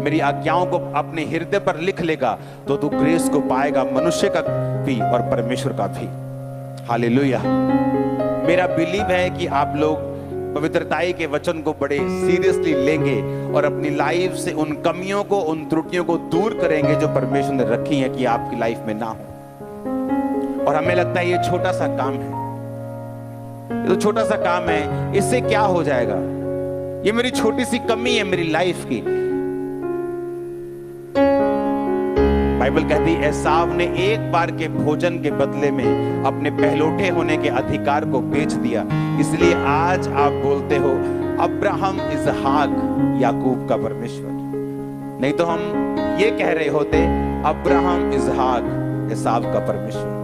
मेरी आज्ञाओं को अपने हृदय पर लिख लेगा तो तू ग्रेस को पाएगा, मनुष्य का भी और परमेश्वर का भी। हालेलुया। मेरा बिलीव है कि आप लोग पवित्रताई के वचन को बड़े सीरियसली लेंगे और अपनी लाइफ से उन कमियों को, उन त्रुटियों को दूर करेंगे जो परमेश्वर ने रखी है कि आपकी लाइफ में ना हो। और हमें लगता है ये छोटा सा काम है, ये तो छोटा सा काम है, इससे क्या हो जाएगा, ये मेरी छोटी सी कमी है मेरी लाइफ की। बाइबल कहती है एसाव ने एक बार के भोजन के बदले में अपने पहलौठे होने के अधिकार को बेच दिया, इसलिए आज आप बोलते हो अब्राहम इसहाक याकूब का परमेश्वर। नहीं तो हम ये कह रहे होते अब्राहम इसहाक एसाव का परमेश्वर।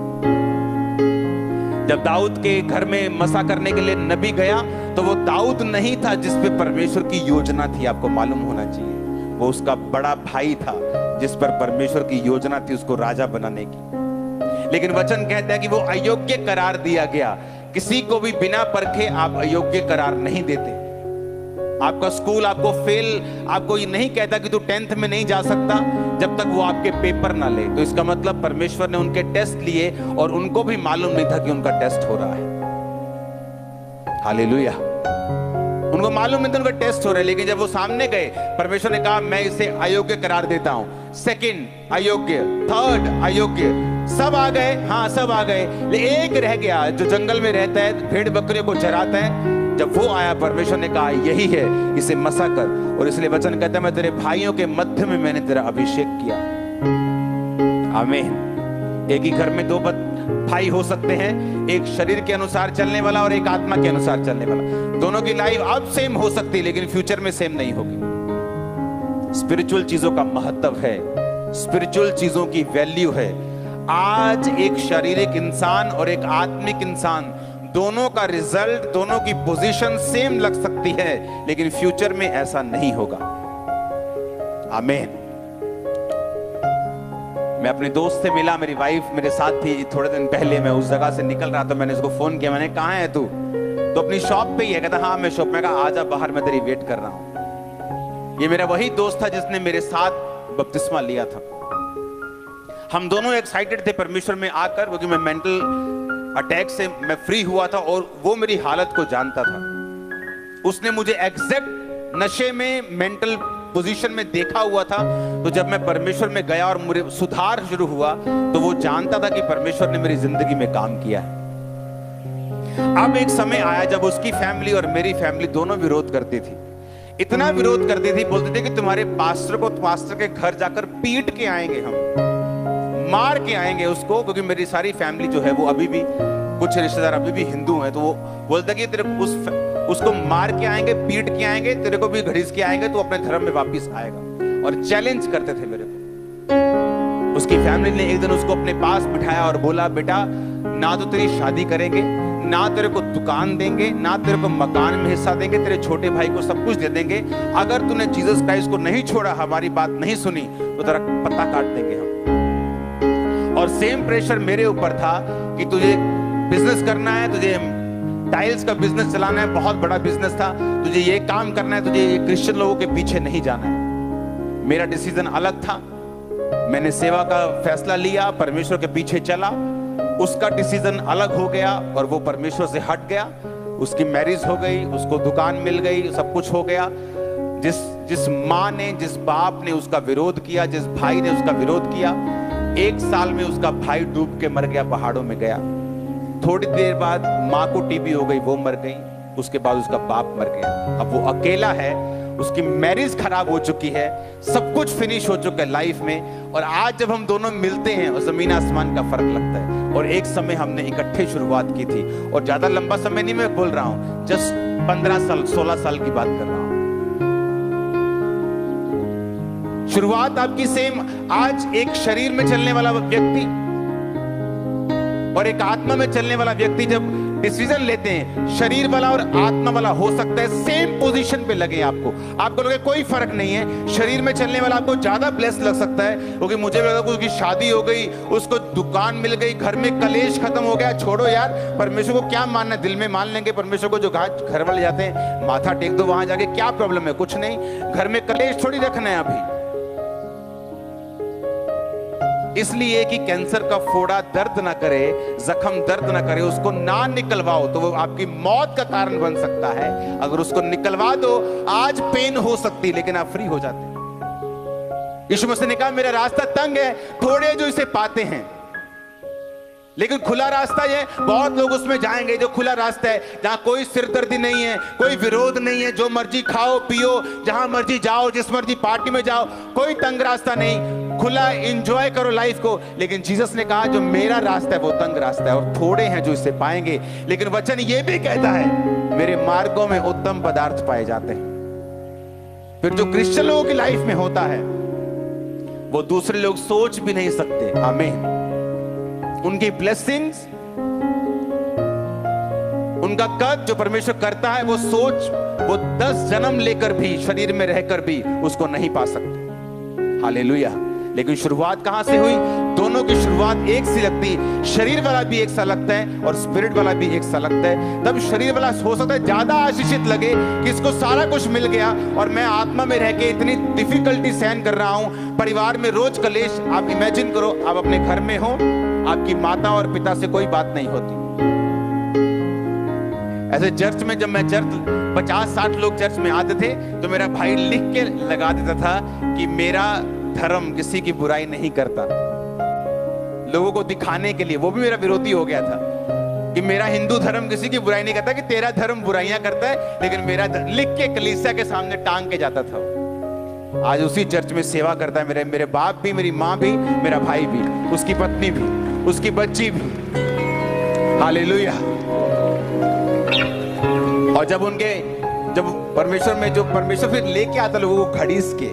जब दाऊद के घर में मसा करने के लिए नबी गया तो वो दाऊद नहीं था जिस पे परमेश्वर की योजना थी, आपको मालूम होना चाहिए। वो उसका बड़ा भाई था जिस पर परमेश्वर की योजना थी उसको राजा बनाने की। लेकिन वचन कहता है कि वो अयोग्य करार दिया गया। किसी को भी बिना परखे आप अयोग्य करार नहीं देते। आपका स्कूल आपको फेल, आपको ये नहीं कहता कि तू 10th में नहीं जा सकता जब तक वो आपके पेपर ना ले। तो इसका मतलब परमेश्वर ने उनके टेस्ट लिए और उनको भी मालूम नहीं था कि उनका टेस्ट हो रहा है। हालेलुया। उनको मालूम नहीं था उनका टेस्ट हो रहा है, लेकिन जब वो सामने गए परमेश्वर ने कहा मैं इसे अयोग्य करार देता हूं। सेकंड अयोग्य, थर्ड अयोग्य, सब आ गए, हाँ सब आ गए, लेकिन एक रह गया जो जंगल में रहता है, भेड़ बकरियों को चराता है। जब वो आया परमेश्वर ने कहा यही है, इसे मसा कर। और इसलिए वचन कहता है मैं तेरे भाइयों के मध्य में मैंने तेरा अभिषेक किया। आमीन। एक ही घर में दो भाई हो सकते हैं, एक शरीर के अनुसार चलने वाला और एक आत्मा के अनुसार चलने वाला। दोनों की लाइफ अब सेम हो सकती है लेकिन फ्यूचर में सेम नहीं होगी। स्पिरिचुअल चीजों का महत्व है, स्पिरिचुअल चीजों की वैल्यू है। आज एक शारीरिक इंसान और एक आत्मिक इंसान, दोनों का रिजल्ट, दोनों की पोजीशन सेम लग सकती है लेकिन फ्यूचर में ऐसा नहीं होगा। आमीन। मैं अपने दोस्त से मिला, मेरी वाइफ मेरे साथ थी थोड़े दिन पहले। मैं उस जगह से निकल रहा था, मैंने उसको फोन किया, मैंने कहाँ है तू? तो अपनी शॉप पे ही है। कहता हाँ मैं शॉप में। कहा आजा बाहर, मैं तेरी वेट कर रहा हूं। ये मेरा वही दोस्त था जिसने मेरे साथ बपतिस्मा लिया था। हम दोनों एक्साइटेड थे परमेश्वर में आकर, क्योंकि मैं मेंटल अटैक से मैं फ्री हुआ था और वो मेरी हालत को जानता था। उसने मुझे एग्जैक्ट नशे में, मेंटल पोजीशन में देखा हुआ था। तो जब मैं परमेश्वर में गया और मुझे सुधार शुरू हुआ तो वो जानता था कि परमेश्वर ने मेरी जिंदगी में काम किया है। अब एक समय आया जब उसकी फैमिली और मेरी फैमिली दोनों विरोध करती थी। इतना विरोध करती थी, बोलते थे कि तुम्हारे पास्टर को पास्टर के घर जाकर पीट के आएंगे, हम मार के आएंगे उसको। क्योंकि मेरी सारी फैमिली जो है वो अभी भी, कुछ रिश्तेदार अभी भी हिंदू हैं, तो वो बोलते कि तेरे उसको मार के आएंगे, पीट के आएंगे, तेरे को भी घड़ीस के आएंगे, तो अपने धर्म में वापस आएगा। और चैलेंज करते थे मेरे को। उसकी फैमिली ने एक दिन उसको अपने पास बिठाया और बोला बेटा ना तो तेरी शादी करेंगे, ना तेरे को दुकान देंगे, ना तेरे को मकान में हिस्सा देंगे, तेरे छोटे भाई को सब कुछ दे देंगे। अगर तूने जीसस क्राइस्ट को नहीं छोड़ा, हमारी बात नहीं सुनी, तो तेरा पत्ता काट देंगे हम। और सेम प्रेशर मेरे ऊपर था कि तुझे बिजनेस करना है, तुझे टाइल्स का बिजनेस चलाना है, बहुत बड़ा बिजनेस था, तुझे ये काम करना है, तुझे ये क्रिश्चियन लोगों के पीछे नहीं जाना है। मेरा डिसीजन अलग था। मैंने सेवा का फैसला लिया, परमेश्वर के पीछे चला। उसका डिसीजन अलग हो गया और वो परमेश्वर से हट गया। उसकी मैरिज हो गई, उसको दुकान मिल गई, सब कुछ हो गया। जिस माँ ने, जिस बाप ने उसका विरोध किया, जिस भाई ने उसका विरोध किया, 1 साल में उसका भाई डूब के मर गया, पहाड़ों में गया। थोड़ी देर बाद माँ को टीबी हो गई, वो मर गई। उसके बाद उसका बाप मर गया। अब वो अकेला है, उसकी मैरिज खराब हो चुकी है, सब कुछ फिनिश हो चुका है लाइफ में। और आज जब हम दोनों मिलते हैं और जमीन आसमान का फर्क लगता है। और एक समय हमने इकट्ठे शुरुआत की थी, और ज्यादा लंबा समय नहीं मैं बोल रहा हूं, जस्ट 15 साल 16 साल की बात कर रहा हूं। शुरुआत आपकी सेम। आज एक शरीर में चलने वाला व्यक्ति और एक आत्मा में चलने वाला व्यक्ति जब डिसीजन लेते हैं, शरीर वाला और आत्मा वाला हो सकता है सेम पोजीशन पे लगे आपको लगे कोई फर्क नहीं है। शरीर में चलने वाला आपको ज्यादा ब्लेस लग सकता है, क्योंकि मुझे लगा उसकी शादी हो गई, उसको दुकान मिल गई, घर में कलेश खत्म हो गया। छोड़ो यार, परमेश्वर को क्या मानना, दिल में मान लेंगे परमेश्वर को। जो घर वाले जाते हैं, माथा टेक दो वहां जाके, क्या प्रॉब्लम है? कुछ नहीं, घर में कलेश थोड़ी रखना है अभी। इसलिए कि कैंसर का फोड़ा दर्द ना करे, जख्म दर्द ना करे, उसको ना निकलवाओ तो वो आपकी मौत का कारण बन सकता है। अगर उसको निकलवा दो, आज पेन हो सकती लेकिन आप फ्री हो जाते। यीशु मसीह ने कहा मेरा रास्ता तंग है, थोड़े जो इसे पाते हैं, लेकिन खुला रास्ता है, बहुत लोग उसमें जाएंगे। जो खुला रास्ता है, जहां कोई सिरदर्दी नहीं है, कोई विरोध नहीं है, जो मर्जी खाओ पियो, जहां मर्जी जाओ, जिस मर्जी पार्टी में जाओ, कोई तंग रास्ता नहीं, खुला एंजॉय करो लाइफ को। लेकिन जीसस ने कहा जो मेरा रास्ता है वो तंग रास्ता है और थोड़े हैं जो इसे पाएंगे। लेकिन वचन ये भी कहता है मेरे मार्गों में उत्तम पदार्थ पाए जाते हैं। फिर जो क्रिश्चियन लोगों की लाइफ में होता है वो दूसरे लोग सोच भी नहीं सकते। आमीन। उनकी ब्लेसिंग्स, उनका कद जो परमेश्वर करता है, वो सोच वो 10 जन्म लेकर भी, शरीर में रहकर भी उसको नहीं पा सकते। हालेलुया। लेकिन शुरुआत कहां से हुई? दोनों की शुरुआत एक सी लगती, शरीर वाला भी एक सा लगता है और स्पिरिट वाला भी एक सा लगता है। तब शरीर वाला हो सकता है ज्यादा आशीषित लगे कि इसको सारा कुछ मिल गया और मैं आत्मा में रह के इतनी डिफिकल्टी सहन कर रहा हूं, परिवार में रोज कलेश। आप इमेजिन करो, आप अपने घर में हो, आपकी माता और पिता से कोई बात नहीं होती। ऐसे चर्च में जब मैं 50-60 लोग चर्च में आते थे तो मेरा भाई लिख के लगा देता था कि मेरा धर्म किसी की बुराई नहीं करता, लोगों को दिखाने के लिए। वो भी मेरा विरोधी हो गया था कि मेरा हिंदू धर्म किसी की बुराई नहीं करता, कि तेरा धर्म बुराइयां करता है, लेकिन मेरा लिख के कलीसिया के सामने टांग के जाता था। आज उसी चर्च में सेवा करता है मेरे बाप भी, मेरी माँ भी, मेरा भाई भी, उसकी पत्नी भी, उसकी बच्ची भी। हालेलुया। और जब परमेश्वर में जो परमेश्वर फिर लेके आता लोगों को खड़ीस के,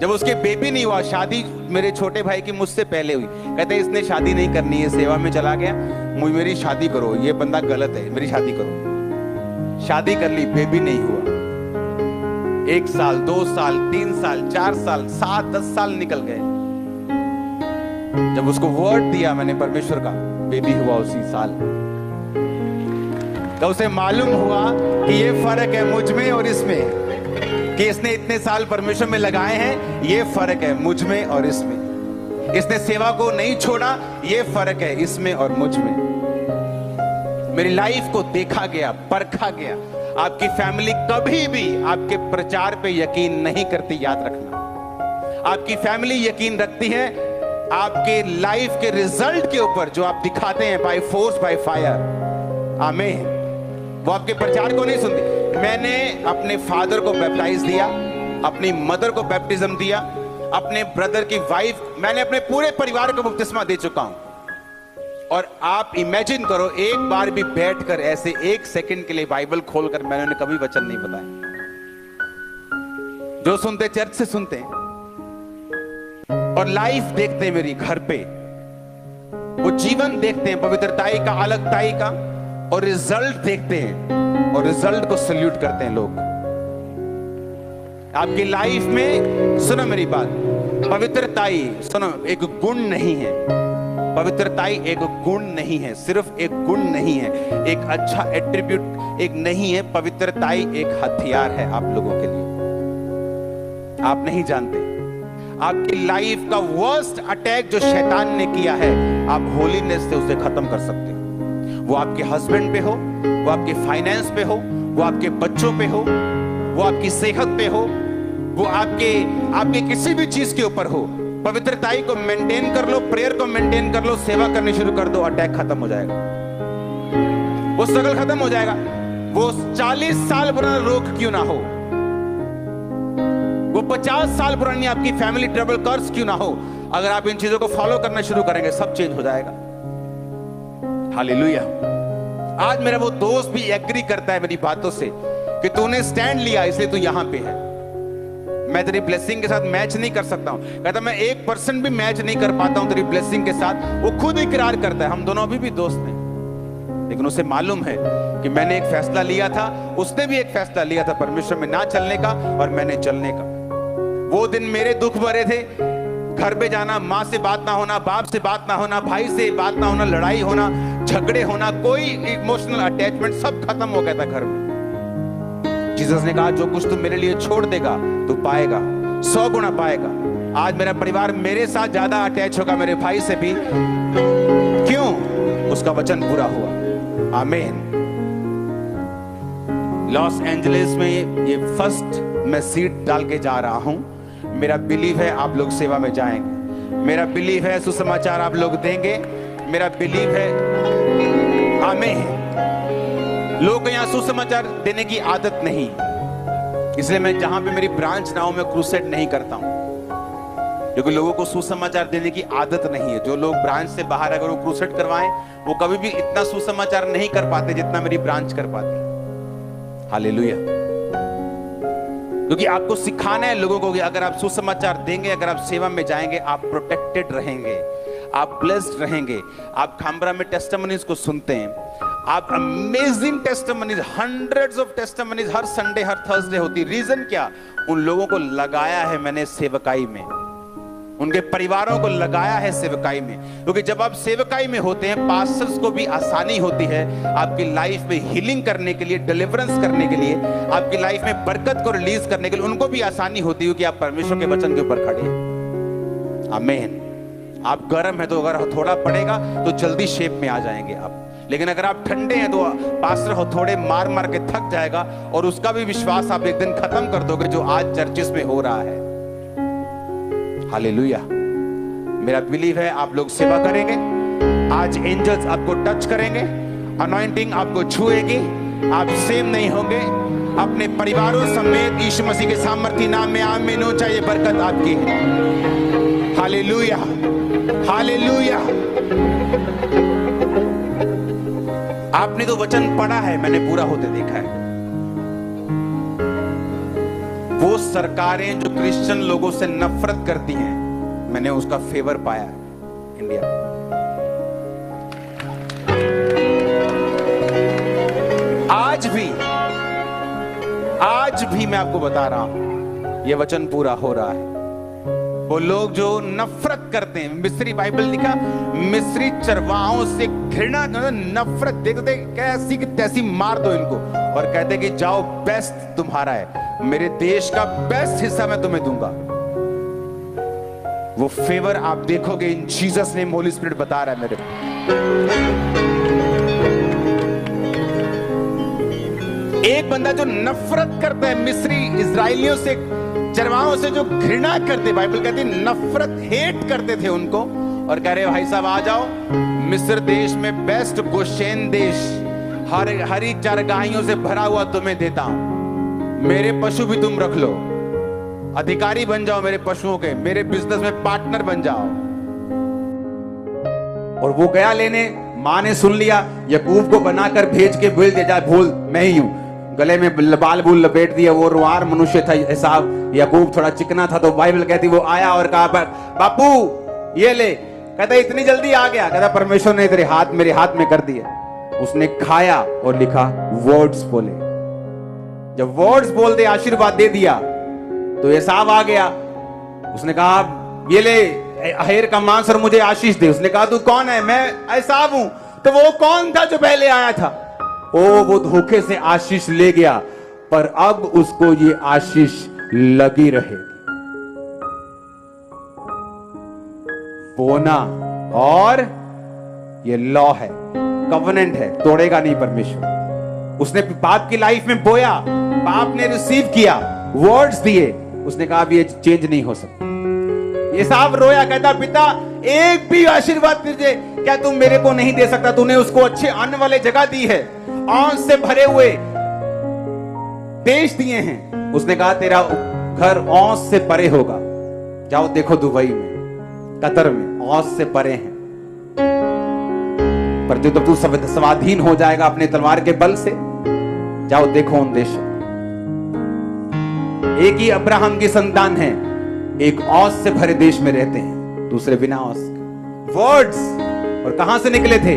जब उसके बेबी नहीं हुआ, शादी मेरे छोटे भाई की मुझसे पहले हुई, कहते इसने शादी नहीं करनी है, सेवा में चला गया, मेरी शादी करो, ये बंदा गलत है, मेरी शादी करो। शादी कर ली, बेबी नहीं हुआ। 1 साल, 2 साल, 3 साल, 4 साल, 7, 10 साल निकल गए। जब उसको वर्ड दिया मैंने परमेश्वर का, बेबी हुआ उसी साल। तो उसे मालूम हुआ कि ये फर्क है मुझ में और इसमें, कि इसने इतने साल परमेश्वर में लगाए हैं, ये फर्क है मुझ में और इसमें। इसने सेवा को नहीं छोड़ा, ये फर्क है इसमें और मुझ में। मेरी लाइफ को देखा गया, परखा गया। आपकी फैमिली कभी भी आपके प्रचार पे यकीन नहीं करती, याद रखना। आपकी फैमिली यकीन रखती है आपके लाइफ के रिजल्ट के ऊपर, जो आप दिखाते हैं बाय फोर्स बाय फायर। आमीन। वो आपके प्रचार को नहीं सुनती। मैंने अपने फादर को बैप्टाइज दिया, अपनी मदर को बैप्टिज्म दिया, अपने ब्रदर की वाइफ, मैंने अपने पूरे परिवार को बपतिस्मा दे चुका हूं। और आप इमेजिन करो, एक बार भी बैठकर ऐसे 1 सेकंड के लिए बाइबल खोलकर मैंने उन्हें कभी वचन नहीं बताया। जो सुनते चर्च से सुनते हैं और लाइफ देखते हैं मेरी घर पे, वो जीवन देखते हैं पवित्रताई का, अलगताई का, और रिजल्ट देखते हैं और रिजल्ट को सल्यूट करते हैं लोग। आपकी लाइफ में सुनो मेरी बात, पवित्रताई सुनो एक गुण नहीं है। पवित्रताई एक गुण नहीं है, सिर्फ एक गुण नहीं है, एक अच्छा एट्रीब्यूट एक नहीं है। पवित्रताई एक हथियार है आप लोगों के लिए। आप नहीं जानते, आपकी लाइफ का वर्स्ट अटैक जो शैतान ने किया है, आप होलीनेस से उसे खत्म कर सकते हो। वो आपके हस्बैंड पे हो, वो आपके फाइनेंस पे हो, वो आपके बच्चों पे हो, वो आपकी सेहत पे हो, वो आपके किसी भी चीज के ऊपर हो। पवित्रताई को मेंटेन कर लो, प्रेयर को मेंटेन कर लो, सेवा करनी शुरू कर दो, अटैक खत्म हो जाएगा, वो स्ट्रगल खत्म हो जाएगा। वो 40 साल पुराना रोग क्यों ना हो, वो 50 साल पुरानी आपकी फैमिली ट्रबल कर्स क्यों ना हो, अगर आप इन चीजों को फॉलो करना शुरू करेंगे, सब चेंज हो जाएगा। हालेलुया। आज मेरा वो दोस्त भी एग्री करता है मेरी बातों से कि तूने स्टैंड लिया इसलिए तू यहां पे है। मैं तेरी ब्लेसिंग के साथ मैच नहीं कर सकता हूं। कहता मैं 1% भी मैच नहीं कर पाता हूं तेरी ब्लेसिंग के साथ। वो खुद इकरार करता है। हम दोनों अभी भी दोस्त हैं, लेकिन उसे मालूम है कि मैंने एक फैसला लिया था, उसने भी एक फैसला लिया था परमेश्वर में ना चलने का, और मैंने चलने का। वो दिन मेरे दुख भरे थे, घर पे जाना, माँ से बात ना होना, बाप से बात ना होना, भाई से बात ना होना, लड़ाई होना, झगड़े होना, कोई इमोशनल अटैचमेंट सब खत्म हो गया था घर में। जीसस ने कहा जो कुछ तू मेरे लिए छोड़ देगा तू पाएगा, 100 गुना पाएगा। आज मेरा परिवार मेरे साथ ज्यादा अटैच होगा मेरे भाई से भी। क्यों? उसका वचन पूरा हुआ। आमीन। लॉस एंजलिस में ये फर्स्ट मैं सीट डाल के जा रहा हूं। मेरा बिलीव है आप लोग सेवा में जाएंगे, मेरा बिलीव है सुसमाचार आप लोग देंगे, मेरा बिलीव है। आमीन। लोग को यहां सुसमाचार देने की आदत नहीं, इसलिए मैं जहां पे मेरी ब्रांच ना हो मैं क्रूसेड नहीं करता हूं, क्योंकि लोगों को सुसमाचार देने की आदत नहीं है। जो लोग ब्रांच से बाहर अगर वो क्रूसेड करवाएं वो कभी भी इतना सुसमाचार नहीं कर पाते जितना मेरी ब्रांच कर पाती है। हालेलुया। क्योंकि आपको सिखाना है लोगों को कि अगर आप सुसमाचार देंगे, अगर आप सेवा में जाएंगे, आप प्रोटेक्टेड रहेंगे, आप ब्लेस्ड रहेंगे। आप खामरा में टेस्टिमनीज को सुनते हैं, आप amazing testimonies, hundreds of testimonies her Sunday her Thursday होती। रीजन क्या? उन लोगों को लगाया है मैंने सेवकाई में, उनके परिवारों को लगाया है सेवकाई में। क्योंकि जब आप सेवकाई में होते हैं, पास्टर्स को भी आसानी होती है आपकी लाइफ में हीलिंग करने के लिए, डिलीवरेंस करने के लिए, आपकी लाइफ में बरकत को रिलीज करने के लिए उनको भी आसानी होती है कि आप परमेश्वर के वचन के ऊपर खड़े हैं। आमीन। आप गर्म है तो अगर थोड़ा पड़ेगा तो जल्दी शेप में आ जाएंगे आप, लेकिन अगर आप ठंडे हैं तो पास्टर थोड़े मार मार के थक जाएगा और उसका भी विश्वास आप एक दिन खत्म कर दोगे, जो आज चर्चिस में हो रहा है। हालेलुया। मेरा बिलीव है आप लोग सेवा करेंगे, आज एंजल्स आपको टच करेंगे, अनॉइंटिंग आपको छुएगी, आप सेम नहीं होंगे। अपने परिवारों समेत यीशु मसीह के सामर्थी नाम में आमीन हो। चाहिए बरकत आपकी। Hallelujah, hallelujah. आपने तो वचन पढ़ा है, मैंने पूरा होते देखा है। वो सरकारें जो क्रिश्चियन लोगों से नफरत करती हैं, मैंने उसका फेवर पाया है इंडिया। आज भी मैं आपको बता रहा हूं, ये वचन पूरा हो रहा है। वो लोग जो नफरत करते हैं, मिस्री बाइबल लिखा, मिस्री चरवाहों से घृणा, नफरत, देखते कैसी कि तैसी मार दो इनको, और कहते कि जाओ बेस्ट तुम्हारा है, मेरे देश का बेस्ट हिस्सा मैं तुम्हें दूंगा। वो फेवर आप देखोगे इन जीसस नेम। होली स्पिरिट बता रहा है मेरे को। एक बंदा जो नफरत करता है मिस्री इजराइलियों से, चरवाहों से जो घृणा करते, बाइबल कहती है नफरत, हेट करते थे उनको, और कह रहे भाई साहब आ जाओ, मिस्र देश में बेस्ट गोशेन देश, हरी चारगाहियों से भरा हुआ तुम्हें देता हूं, मेरे पशु भी तुम रख लो, अधिकारी बन जाओ मेरे पशुओं के, मेरे बिजनेस में पार्टनर बन जाओ। और वो गया लेने, मां ने सुन लिया, याकूब को बनाकर भेज के बोल दे जा, बोल मैं ही हूं, गले में बाल बूल लपेट दिया। वो रुआर मनुष्य था एसाव, याकूब थोड़ा चिकना था, तो बाइबल कहती वो आया और कहा बापू ये ले। कहता इतनी जल्दी आ गया? कहता परमेश्वर ने तेरे हाथ मेरे हाथ में कर दिया। उसने खाया और लिखा वर्ड्स बोले। जब वर्ड्स बोल दे, आशीर्वाद दे दिया, तो एसाव आ गया। उसने कहा ये ले अहेर का मांस और मुझे आशीष दे। उसने कहा तू कौन है? मैं एसाव हूं। तो वो कौन था जो पहले आया था? वो धोखे से आशीष ले गया, पर अब उसको ये आशीष लगी रहेगी। बोना, और ये लॉ है, कवनेंट है, तोड़ेगा नहीं परमेश्वर। उसने पाप की लाइफ में बोया, पाप ने रिसीव किया, वर्ड्स दिए, उसने कहा अब ये चेंज नहीं हो सकता। ये साहब रोया, कहता पिता एक भी आशीर्वाद तुझे क्या तुम मेरे को नहीं दे सकता? तूने उसको अच्छे अन्न वाले जगह दी है, आंच से भरे हुए देश दिए हैं। उसने कहा तेरा घर औंस से परे होगा। जाओ देखो दुबई में, कतर में औंस से परे हैं, पर जो तू स्वाधीन हो जाएगा अपने तलवार के बल से। जाओ देखो उन देशों। एक ही अब्राहम की संतान है, एक औंस से भरे देश में रहते हैं, दूसरे बिना औंस के। वर्ड्स, और कहां से निकले थे?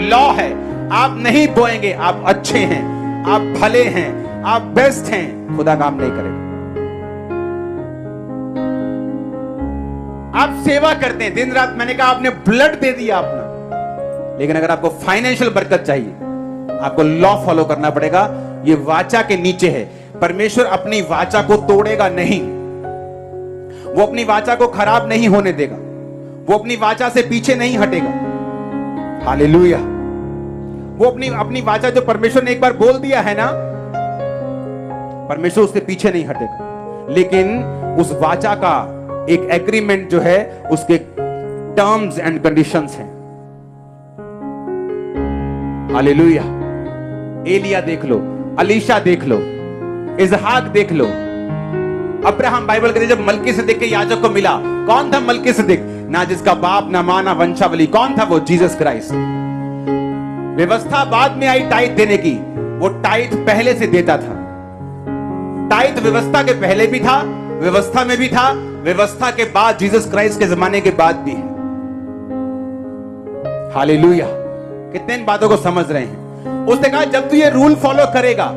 लॉ है। आप नहीं बोएंगे, आप अच्छे हैं, आप भले हैं, आप बेस्ट हैं, खुदा काम नहीं करेगा। आप सेवा करते हैं दिन रात, मैंने कहा आपने ब्लड दे दिया अपना, लेकिन अगर आपको फाइनेंशियल बरकत चाहिए, आपको लॉ फॉलो करना पड़ेगा। ये वाचा के नीचे है। परमेश्वर अपनी वाचा को तोड़ेगा नहीं। वो अपनी वाचा को खराब नहीं होने देगा, वो अपनी वाचा से पीछे नहीं हटेगा। हालेलुया। वो अपनी वाचा जो परमेश्वर ने एक बार बोल दिया है ना, परमेश्वर उससे पीछे नहीं हटेगा। लेकिन उस वाचा का एक एग्रीमेंट जो है, उसके टर्म्स एंड कंडीशंस हैं। हालेलुया। एलिया देख लो, अलीशा देख लो, इजहाक देख लो, अब्राहम। बाइबल कहते जब मलकीसेदेक के याजक को मिला, कौन था मलकीसेदेक? ना जिसका बाप ना मां ना वंशावली। कौन था वो? Jesus Christ. व्यवस्था बाद में आई टाइट देने की, वो टाइट पहले से देता था। टाइट व्यवस्था के पहले भी था, व्यवस्था में भी था, व्यवस्था के बाद जीसस क्राइस्ट के जमाने के बाद भी है। हालेलुया। कितने इन बातों को समझ रहे हैं? उसने कहा जब तू ये रूल फॉलो करेगा,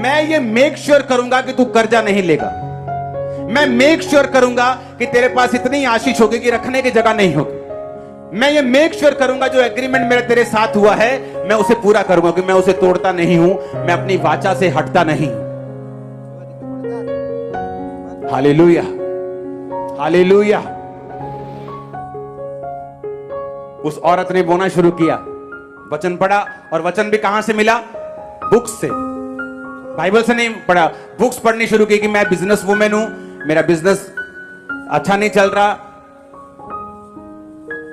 मैं ये मेक श्योर करूंगा कि तू कर्जा नहीं लेगा। मैं मेक श्योर करूंगा कि तेरे पास इतनी आशीष होगी कि रखने की जगह नहीं होगी। मैं ये मेक श्योर करूंगा जो एग्रीमेंट मेरा तेरे साथ हुआ है, मैं उसे पूरा करूंगा, कि मैं उसे तोड़ता नहीं हूं, मैं अपनी वाचा से हटता नहीं। Hallelujah, hallelujah. उस औरत ने बोना शुरू किया, वचन पढ़ा, और वचन भी कहां से मिला? बुक्स से। बाइबल से नहीं पढ़ा, बुक्स पढ़नी शुरू की कि मैं बिजनेस वुमेन हूं, मेरा बिजनेस अच्छा नहीं चल रहा,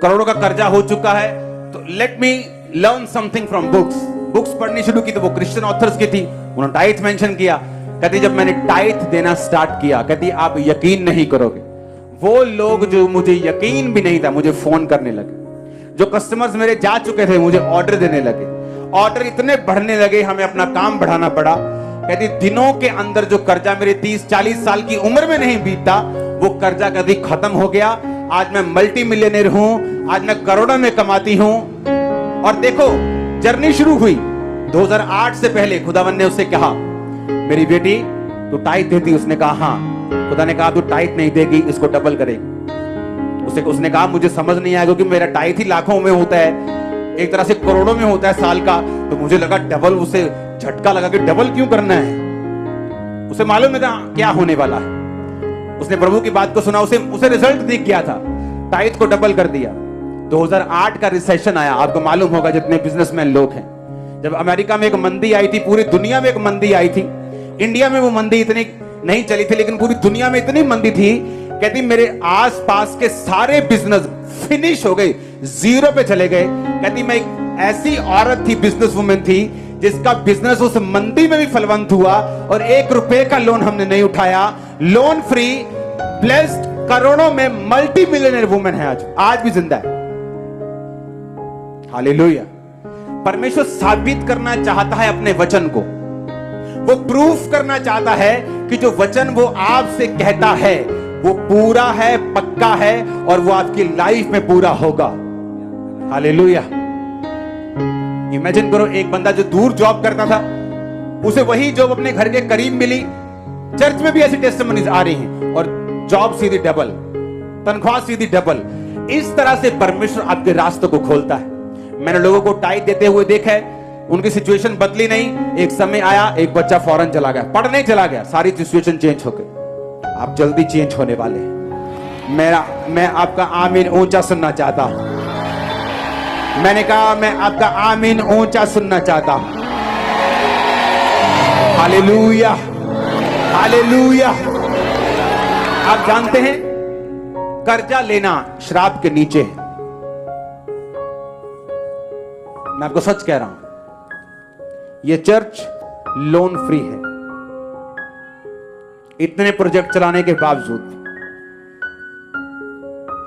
करोड़ों का कर्जा हो चुका है, तो let me learn something from books. Books पढ़नी शुरू की, तो वो क्रिश्चियन ऑथर्स की थी। उन्होंने टाइथ मेंशन किया। कहती जब मैंने टाइथ देना स्टार्ट किया, कहती आप यकीन नहीं करोगे, वो लोग जो मुझे यकीन भी नहीं था मुझे फोन करने लगे। जो कस्टमर्स मेरे जा चुके थे मुझे ऑर्डर देने लगे। ऑर्डर इतने बढ़ने लगे, हमें अपना काम बढ़ाना पड़ा। कहती दिनों के अंदर जो कर्जा मेरे 30-40 साल की उम्र में नहीं बीतता, वो कर्जा कभी खत्म हो गया। आज मैं मल्टी मिलियनर हूं, आज मैं करोड़ों में कमाती हूं। और देखो जर्नी शुरू हुई 2008 से पहले। खुदावन ने उससे कहा मेरी बेटी तू टाइट देती? उसने कहा हाँ। खुदा ने कहा तू टाइट नहीं देगी, इसको डबल करेगी। उसने कहा मुझे समझ नहीं आया, क्योंकि मेरा टाइट ही लाखों में होता है, एक तरह से करोड़ों में होता है साल का, तो मुझे लगा डबल, उसे झटका लगा कि डबल क्यों करना है। उसे मालूम है था क्या होने वाला है। उसने प्रभु की बात को सुना, उसे रिजल्ट दिख गया था, टाइट को डबल कर दिया। 2008 का रिसेशन आया, आपको मालूम होगा जितने बिजनेसमैन लोग हैं। जब अमेरिका में एक मंदी आई थी, पूरी दुनिया में एक मंदी आई थी। इंडिया में वो मंदी इतनी नहीं चली थी, लेकिन पूरी दुनिया में इतनी मंदी थी। कहती मेरे आसपास के सारे बिजनेस फिनिश हो गए, जीरो पे चले गए। कहती मैं एक ऐसी औरत थी, बिजनेस वुमेन थी, जिसका बिजनेस उस मंदी में भी फलवंत हुआ, और 1 रुपए का लोन हमने नहीं उठाया, लोन फ्री, ब्लेस्ड, करोड़ों में मल्टी मिलियनर वुमेन है, आज भी जिंदा है। हालेलुया। परमेश्वर साबित करना चाहता है अपने वचन को, वो प्रूफ करना चाहता है कि जो वचन वो आपसे कहता है वो पूरा है, पक्का है, और वो आपकी लाइफ में पूरा होगा। हालेलुया। इमेजिन करो एक बंदा जो दूर जॉब करता था, उसे वही जॉब अपने घर के करीब मिली। चर्च में भी ऐसी टेस्टिमनीज आ रही हैं, और जॉब सीधी डबल, तनख्वाह सीधी डबल। इस तरह से परमेश्वर आपके रास्तों को खोलता है। मैंने लोगों को टाइट देते हुए देखा है, उनकी सिचुएशन बदली नहीं। एक समय आया, एक बच्चा फॉरेन चला गया, पढ़ने चला गया, सारी सिचुएशन चेंज हो गई। आप जल्दी चेंज होने वाले हैं। मैं आपका आमीन ऊंचा सुनना चाहता हूं। मैंने कहा मैं आपका आमीन ऊंचा सुनना चाहता हूं। Hallelujah, hallelujah. आप जानते हैं कर्जा लेना श्राप के नीचे है। मैं आपको सच कह रहा हूं, यह चर्च लोन फ्री है। इतने प्रोजेक्ट चलाने के बावजूद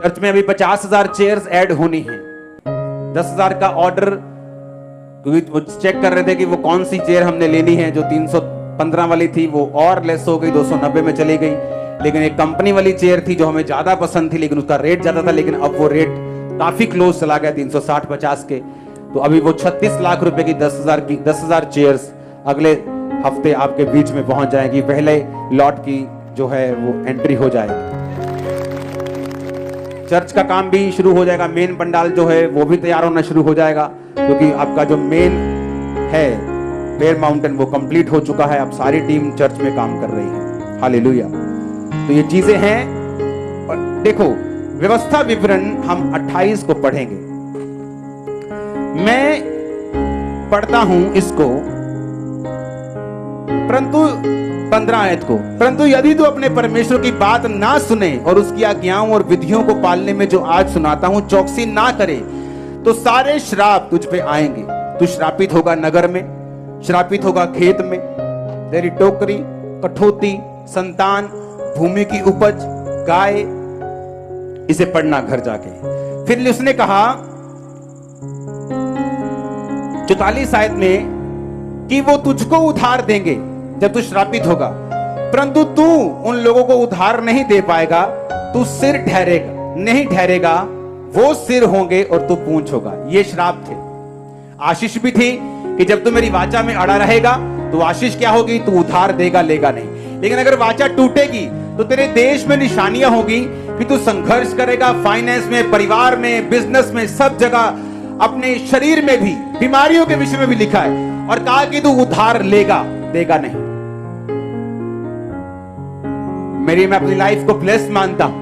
चर्च में अभी 50,000 चेयर्स ऐड होनी है। 10,000 का ऑर्डर, क्योंकि वो चेक कर रहे थे कि वो कौन सी चेयर हमने लेनी है। जो 315 वाली थी वो और लेस हो गई, 290 में चली गई। लेकिन एक कंपनी वाली चेयर थी जो हमें ज्यादा पसंद थी, लेकिन उसका रेट ज्यादा था, लेकिन अब वो रेट काफी क्लोज चला गया 360-50 के। तो अभी वो 36 लाख रुपए की 10,000 चेयर्स अगले हफ्ते आपके बीच में पहुंच जाएगी। पहले लॉट की जो है वो एंट्री हो जाएगी। चर्च का काम भी शुरू हो जाएगा। मेन पंडाल जो है वो भी तैयार होना शुरू हो जाएगा, क्योंकि आपका जो मेन है बेयर माउंटेन वो कंप्लीट हो चुका है। अब सारी टीम चर्च में काम कर रही है। हालेलुया। तो ये चीजें हैं, देखो व्यवस्था विवरण हम 28 को पढ़ेंगे। मैं पढ़ता हूं इसको, परंतु 15 आयत को, परंतु यदि तू अपने परमेश्वर की बात ना सुने और उसकी आज्ञाओं और विधियों को पालने में जो आज सुनाता हूं चौकसी ना करे, तो सारे श्राप तुझ पे आएंगे। तू श्रापित होगा नगर में, श्रापित होगा खेत में, तेरी टोकरी, कठौती, संतान, भूमि की उपज, गाय। इसे पढ़ना घर जाके। फिर उसने कहा 44 आयत में कि वो तुझको उधार देंगे जब तू श्रापित होगा, परंतु तू उन लोगों को उधार नहीं दे पाएगा। तू सिर ठहरेगा नहीं ठहरेगा, वो सिर होंगे और तू पूंछ होगा। ये श्राप थे। आशीष भी थी कि जब तू मेरी वाचा में अड़ा रहेगा तो आशीष क्या होगी, तू उधार देगा लेगा नहीं। लेकिन अगर वाचा टूटेगी तो तेरे देश में निशानियां होगी कि तू संघर्ष करेगा, फाइनेंस में, परिवार में, बिजनेस में, सब जगह, अपने शरीर में भी, बीमारियों के विषय में भी लिखा है। और कहा कि तू उधार लेगा देगा नहीं। मैं अपनी लाइफ को ब्लेस मानता हूं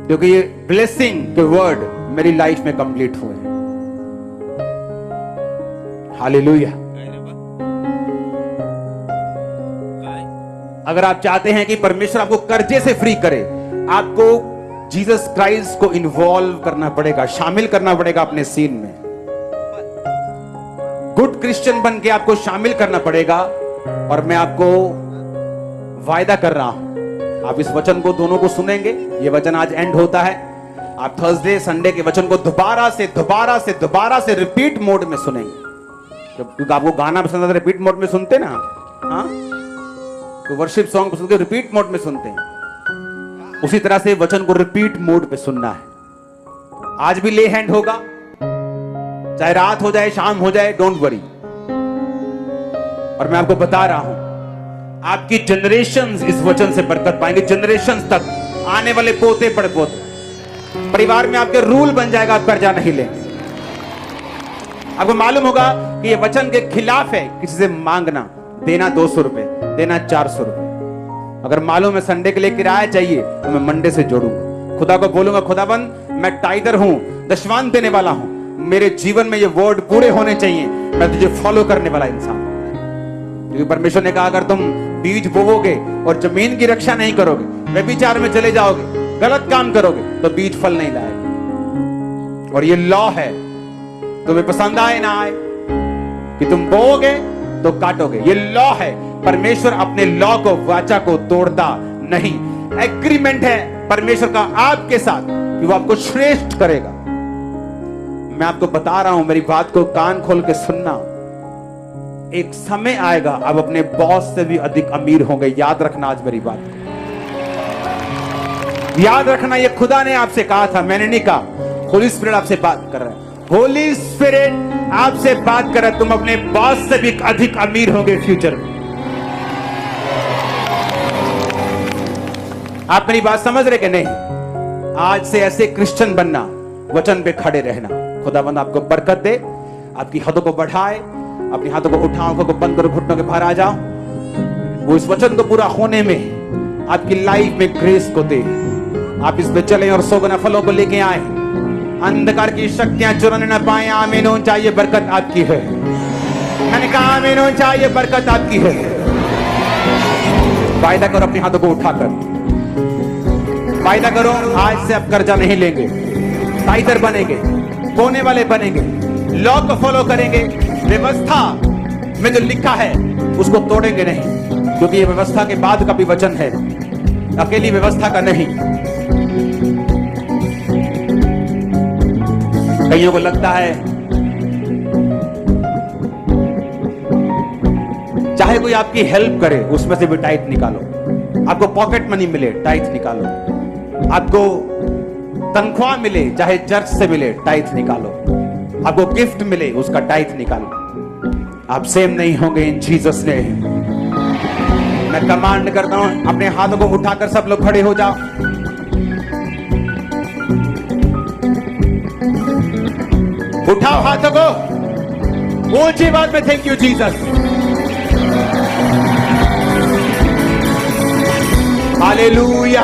क्योंकि ये ब्लेसिंग के वर्ड मेरी लाइफ में कंप्लीट हुए हैं। हालेलुया। अगर आप चाहते हैं कि परमेश्वर आपको कर्जे से फ्री करे, आपको जीसस क्राइस्ट को इन्वॉल्व करना पड़ेगा, शामिल करना पड़ेगा अपने सीन में। गुड क्रिश्चियन बन के आपको शामिल करना पड़ेगा। और मैं आपको वायदा कर रहा हूं, आप इस वचन को दोनों को सुनेंगे। ये वचन आज एंड होता है। आप थर्सडे संडे के वचन को दोबारा से रिपीट मोड में सुनेंगे। जब आपको गाना पसंद आता है रिपीट मोड में सुनते ना, हाँ, तो वर्शिप सॉन्ग पसंद रिपीट मोड में सुनते हैं। उसी तरह से वचन को रिपीट मोड पे सुनना है। आज भी ले हैंड होगा, चाहे रात हो जाए, शाम हो जाए, डोंट वरी। और मैं आपको बता रहा हूं, आपकी जनरेशंस इस वचन से बरकत पाएंगे। जनरेशंस तक, आने वाले पोते पड़पोते, परिवार में आपके रूल बन जाएगा, आप कर्जा नहीं लेंगे। आपको मालूम होगा कि ये वचन के खिलाफ है किसी से मांगना, देना 200 रुपए, देना 400 रुपए। अगर मालूम है संडे के लिए किराया चाहिए तो मैं मंडे से जोड़ूंगा। खुदा को बोलूंगा, खुदाबंद मैं टाइगर हूं, दशवान देने वाला हूं, मेरे जीवन में ये वर्ड पूरे होने चाहिए, मैं तुझे फॉलो करने वाला इंसान हूं। क्योंकि परमेश्वर ने कहा अगर तुम बीज बोओगे और जमीन की रक्षा नहीं करोगे, व्यभिचार में चले जाओगे, गलत काम करोगे, तो बीज फल नहीं लाएगा। और ये लॉ है, तुम्हें पसंद आए ना आए, कि तुम बोओगे तो काटोगे। ये लॉ है। परमेश्वर अपने लॉ को, वाचा को तोड़ता नहीं। एग्रीमेंट है परमेश्वर का आपके साथ कि वो आपको श्रेष्ठ करेगा। मैं आपको बता रहा हूं, मेरी बात को कान खोल के सुनना। एक समय आएगा आप अपने बॉस से भी अधिक अमीर होंगे। याद रखना आज मेरी बात, याद रखना। ये खुदा ने आपसे कहा था, मैंने नहीं कहा। होली स्पिरिट आपसे बात कर रहा है। होली स्पिरिट आपसे बात कर रहा है। तुम अपने बॉस से भी अधिक अमीर होंगे फ्यूचर में। आप मेरी बात समझ रहे कि नहीं? आज से ऐसे क्रिश्चियन बनना, वचन पे खड़े रहना। खुदावंद आपको बरकत दे, आपकी हदों को बढ़ाए। अपनी हाथों को उठाओ, आंखों को बंद करो, घुटनों के बाहर आ जाओ। वो इस वचन को पूरा होने में आपकी लाइफ में ग्रेस को दे। आप इस पे चलें और 100 गुना फलों को लेके आए। अंधकार की शक्तियां चुराने ना पाए। आमीन हो चाहिए, बरकत आपकी है। मैंने कहा आमीन हो चाहिए, बरकत आपकी है। वायदा करो अपने हाथों को उठाकर, वायदा करो आज से आप कर्जा नहीं लेंगे, टाइटर बनेंगे, कोने वाले बनेंगे, लॉ को फॉलो करेंगे। व्यवस्था में जो लिखा है उसको तोड़ेंगे नहीं, क्योंकि ये व्यवस्था के बाद का भी वचन है, अकेली व्यवस्था का नहीं। कईयों को लगता है चाहे कोई आपकी हेल्प करे उसमें से भी टाइट निकालो, आपको पॉकेट मनी मिले टाइट निकालो, आपको तनख्वाह मिले चाहे चर्च से मिले टाइट निकालो, आपको गिफ्ट मिले उसका टाइट निकालो। आप सेम नहीं होंगे इन जीसस ने। मैं कमांड करता हूं, अपने हाथों को उठाकर सब लोग खड़े हो जाओ। उठाओ हाथों को ऊंची बात में। Thank you Jesus. हालेलुया।